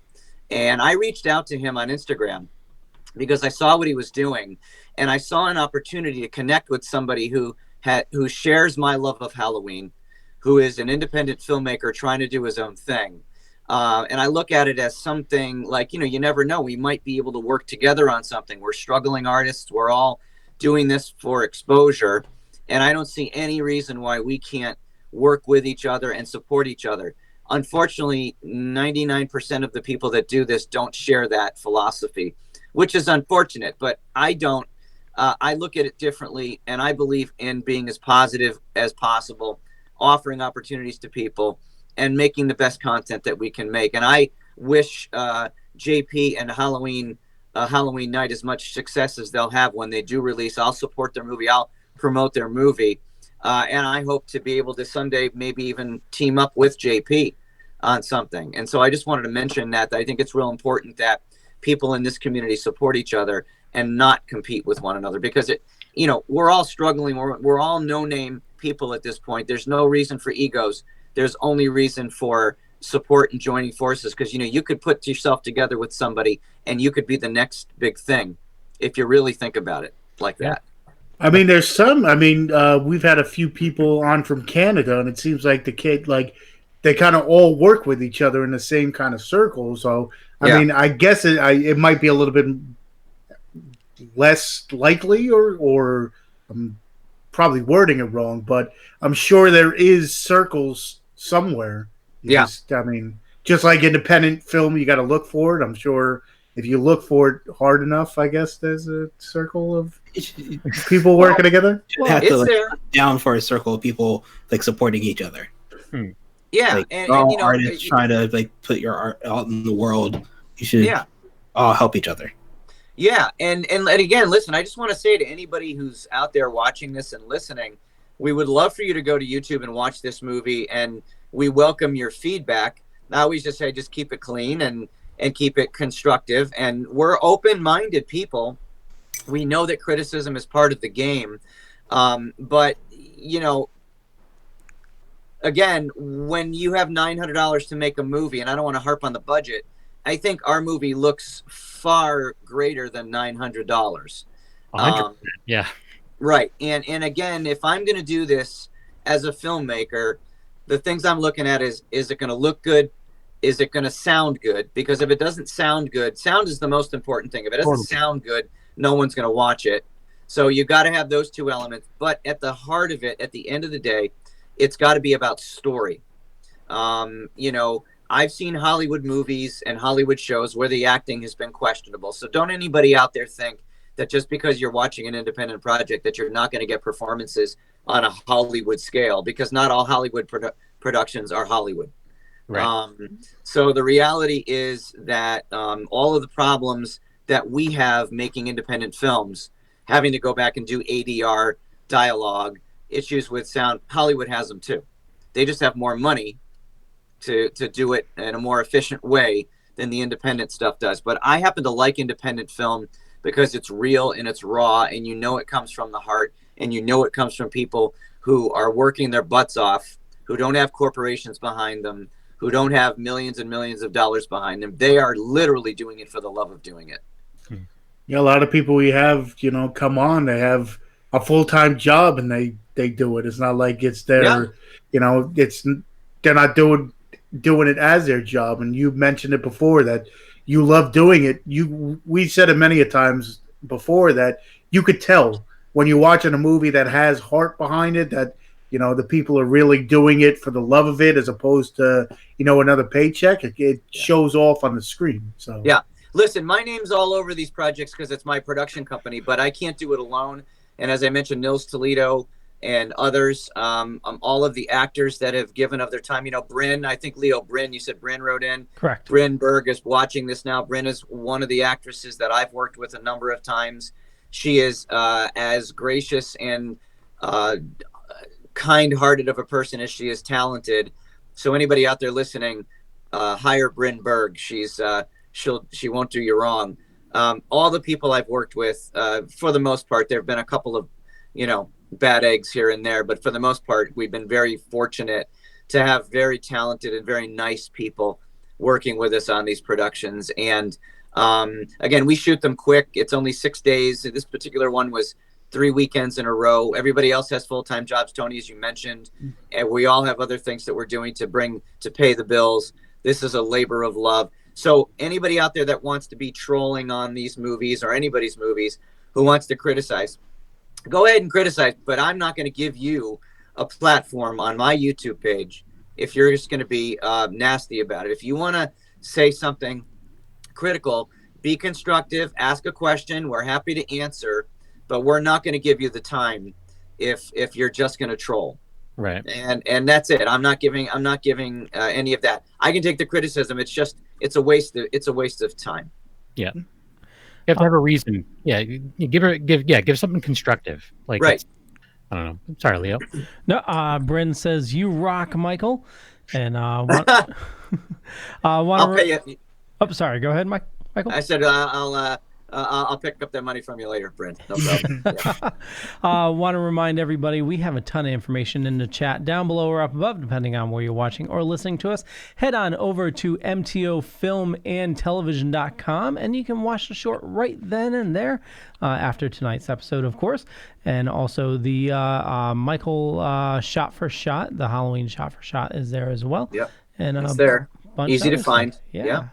And I reached out to him on Instagram. because I saw what he was doing, and I saw an opportunity to connect with somebody who shares my love of Halloween, who is an independent filmmaker trying to do his own thing. And I look at it as something like, you never know. We might be able to work together on something. We're struggling artists. We're all doing this for exposure. And I don't see any reason why we can't work with each other and support each other. Unfortunately, 99% of the people that do this don't share that philosophy, which is unfortunate, but I don't. I look at it differently, and I believe in being as positive as possible, offering opportunities to people, and making the best content that we can make. And I wish JP and Halloween Night as much success as they'll have when they do release. I'll support their movie. I'll promote their movie. And I hope to be able to someday maybe even team up with JP on something. And so I just wanted to mention that I think it's real important that people in this community support each other and not compete with one another, because we're all struggling. We're all no-name people at this point. There's no reason for egos. There's only reason for support and joining forces, because you could put yourself together with somebody and you could be the next big thing if you really think about it like that. I mean, we've had a few people on from Canada, and it seems like they kind of all work with each other in the same kind of circle. So I mean, I guess it might be a little bit less likely, or I'm probably wording it wrong, but I'm sure there is circles somewhere. Just like independent film, you got to look for it. I'm sure if you look for it hard enough, I guess there's a circle of people working together. Have to down for a circle of people supporting each other. Yeah, and artists trying to put your art out in the world. You should all help each other. Yeah, and again, listen, I just want to say to anybody who's out there watching this and listening, we would love for you to go to YouTube and watch this movie, and we welcome your feedback. I always just say, just keep it clean and keep it constructive, and we're open-minded people. We know that criticism is part of the game, but again, when you have $900 to make a movie, and I don't want to harp on the budget, I think our movie looks far greater than $900. Yeah. Right. And again, if I'm going to do this as a filmmaker, the things I'm looking at is it going to look good? Is it going to sound good? Because if it doesn't sound good, sound is the most important thing. If it doesn't sound good, no one's going to watch it. So you got to have those two elements. But at the heart of it, at the end of the day, it's got to be about story. I've seen Hollywood movies and Hollywood shows where the acting has been questionable. So don't anybody out there think that just because you're watching an independent project that you're not going to get performances on a Hollywood scale, because not all Hollywood productions are Hollywood. Right. So the reality is that all of the problems that we have making independent films, having to go back and do ADR, dialogue, issues with sound, Hollywood has them too. They just have more money to do it in a more efficient way than the independent stuff does. But I happen to like independent film because it's real and it's raw, and it comes from the heart, and it comes from people who are working their butts off, who don't have corporations behind them, who don't have millions and millions of dollars behind them. They are literally doing it for the love of doing it. Yeah, a lot of people we have, come on, they have a full-time job and they do it. It's not like it's their, they're not doing it as their job. And you mentioned it before that you love doing it. We said it many a times before that you could tell when you're watching a movie that has heart behind it, that the people are really doing it for the love of it, as opposed to another paycheck. It shows off on the screen. So yeah, listen, my name's all over these projects because it's my production company, but I can't do it alone. And as I mentioned, Nils Toledo and others, all of the actors that have given of their time. Bryn, I think Leo Bryn, you said Bryn wrote in. Correct. Bryn Berg is watching this now. Bryn is one of the actresses that I've worked with a number of times. She is as gracious and kind-hearted of a person as she is talented. So anybody out there listening, hire Bryn Berg. She won't do you wrong. All the people I've worked with, for the most part, there have been a couple of, bad eggs here and there, but for the most part, we've been very fortunate to have very talented and very nice people working with us on these productions. And Again, we shoot them quick. It's only 6 days. This particular one was 3 weekends in a row. Everybody else has full-time jobs, Tony, as you mentioned, and we all have other things that we're doing to pay the bills. This is a labor of love. So anybody out there that wants to be trolling on these movies or anybody's movies who wants to criticize, go ahead and criticize, but I'm not going to give you a platform on my YouTube page if you're just going to be nasty about it. If you want to say something critical, be constructive, ask a question. We're happy to answer, but we're not going to give you the time if you're just going to troll. Right. And that's it. I'm not giving any of that. I can take the criticism. It's a waste of time. Yeah. You have to have a reason. Yeah. You give something constructive. Like, right. I don't know. Sorry, Leo. No, Bryn says you rock, Michael. And I'll want pay you. Oh, sorry. Go ahead, Michael. I said I'll pick up that money from you later, Brent. No problem. Want to remind everybody we have a ton of information in the chat down below or up above, depending on where you're watching or listening to us. Head on over to mtofilmandtelevision.com, and you can watch the short right then and there after tonight's episode, of course. And also the Michael Shot for Shot, the Halloween Shot for Shot is there as well. Yep. And it's there. Easy to find. Stuff. Yeah.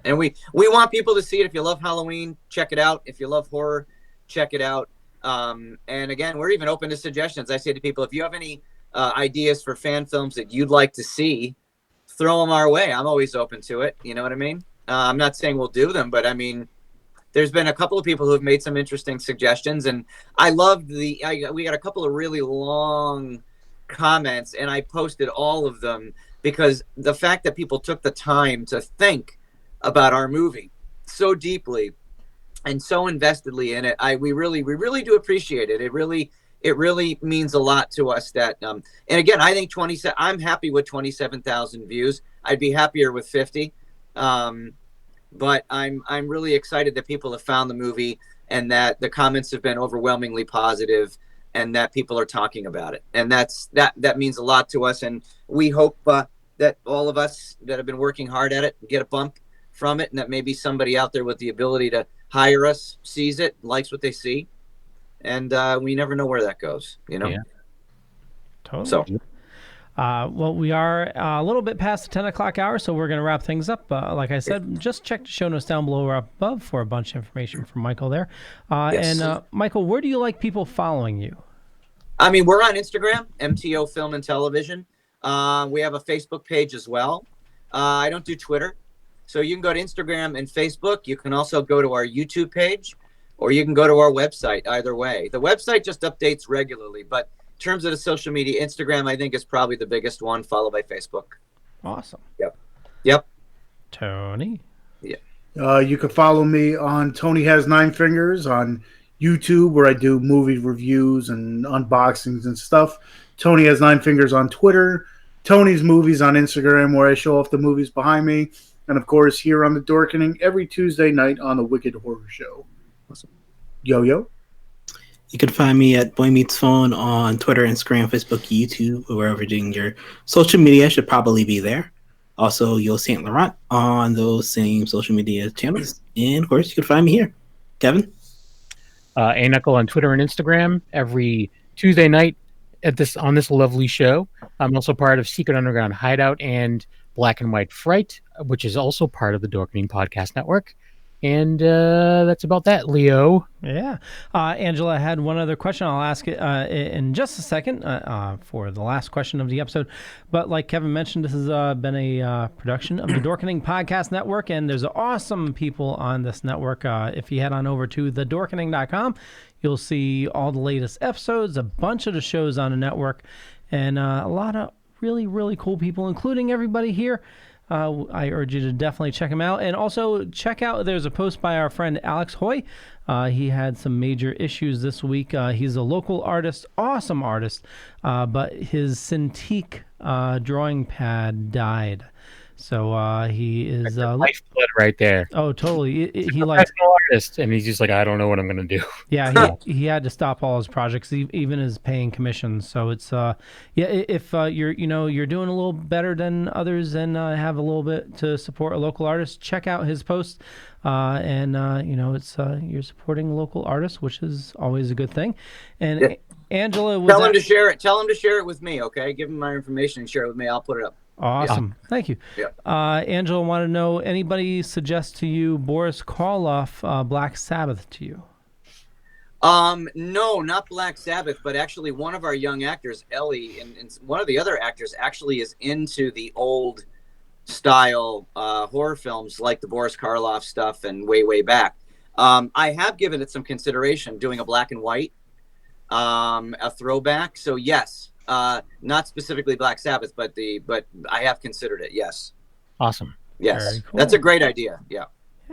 And we want people to see it. If you love Halloween, check it out. If you love horror, check it out. And again, we're even open to suggestions. I say to people, if you have any ideas for fan films that you'd like to see, throw them our way. I'm always open to it. You know what I mean? I'm not saying we'll do them, but I mean, there's been a couple of people who have made some interesting suggestions, and I loved we got a couple of really long comments, and I posted all of them because the fact that people took the time to think about our movie so deeply and so investedly in it, we really do appreciate it. It really means a lot to us that and again, I think I'm happy with 27,000 views. I'd be happier with 50, but I'm really excited that people have found the movie and that the comments have been overwhelmingly positive and that people are talking about it, and that means a lot to us. And we hope that all of us that have been working hard at it get a bump from it, and that maybe somebody out there with the ability to hire us sees it, likes what they see, and we never know where that goes, Yeah. Totally. So well, we are a little bit past the 10 o'clock hour, so we're going to wrap things up. Like I said, just check the show notes down below or up above for a bunch of information from Michael there. Yes. And Michael, where do you like people following you? I mean, we're on Instagram, MTO Film and Television. We have a Facebook page as well. I don't do Twitter. So you can go to Instagram and Facebook. You can also go to our YouTube page, or you can go to our website. Either way, the website just updates regularly. But in terms of the social media, Instagram, I think, is probably the biggest one, followed by Facebook. Awesome. Yep. Tony? Yeah. You can follow me on Tony Has Nine Fingers on YouTube, where I do movie reviews and unboxings and stuff. Tony Has Nine Fingers on Twitter. Tony's Movies on Instagram, where I show off the movies behind me. And, of course, here on The Dorkening every Tuesday night on The Wicked Horror Show. Awesome. Yo-Yo? You can find me at Boy Meets Phone on Twitter, Instagram, Facebook, YouTube, wherever you're doing your social media should probably be there. Also, Yo Saint Laurent on those same social media channels. And, of course, you can find me here. Kevin? A-Knuckle on Twitter and Instagram every Tuesday night on this lovely show. I'm also part of Secret Underground Hideout and Black and White Fright, which is also part of the Dorkening Podcast Network. And that's about that, Leo. Yeah. Angela had one other question. I'll ask it in just a second for the last question of the episode. But like Kevin mentioned, this has been a production of the Dorkening Podcast Network, and there's awesome people on this network. If you head on over to thedorkening.com, you'll see all the latest episodes, a bunch of the shows on the network, and a lot of really, really cool people, including everybody here. I urge you to definitely check him out. And also check out, there's a post by our friend Alex Hoy. He had some major issues this week. He's a local artist, awesome artist, but his Cintiq drawing pad died. So he is lifeblood right there. Oh, totally. He like Professional artist, and he's just like, I don't know what I'm gonna do. Yeah, he had to stop all his projects, even his paying commissions. So it's if you're doing a little better than others and have a little bit to support a local artist, check out his post. It's you're supporting a local artist, which is always a good thing. And Angela, tell him to share it. Tell him to share it with me. Okay, give him my information and share it with me. I'll put it up. Awesome. Yeah. Thank you. Yep. Angela, want to know, anybody suggest to you Boris Karloff, Black Sabbath to you? No, not Black Sabbath, but actually one of our young actors, Ellie, and one of the other actors actually is into the old style horror films like the Boris Karloff stuff and way back. I have given it some consideration, doing a black and white, a throwback. So yes. Not specifically Black Sabbath, but I have considered it. Yes. Awesome. Yes, very cool. That's a great idea. Yeah.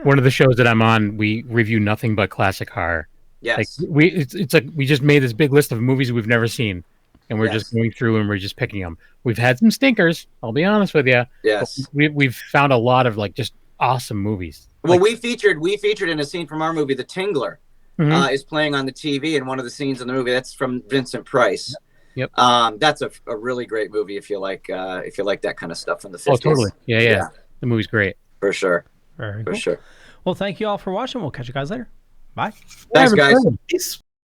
One of the shows that I'm on, we review nothing but classic horror. Yes. Like it's like we just made this big list of movies we've never seen, and we're just going through and we're just picking them. We've had some stinkers. I'll be honest with you. Yes. We've found a lot of like just awesome movies. Well, we featured in a scene from our movie, The Tingler, is playing on the TV in one of the scenes in the movie. That's from Vincent Price. Yep. That's a really great movie if you like that kind of stuff from the 50s. Oh, totally. Yeah. The movie's great. For sure. Very For cool. sure. Well, thank you all for watching. We'll catch you guys later. Bye. Thanks, guys. Peace.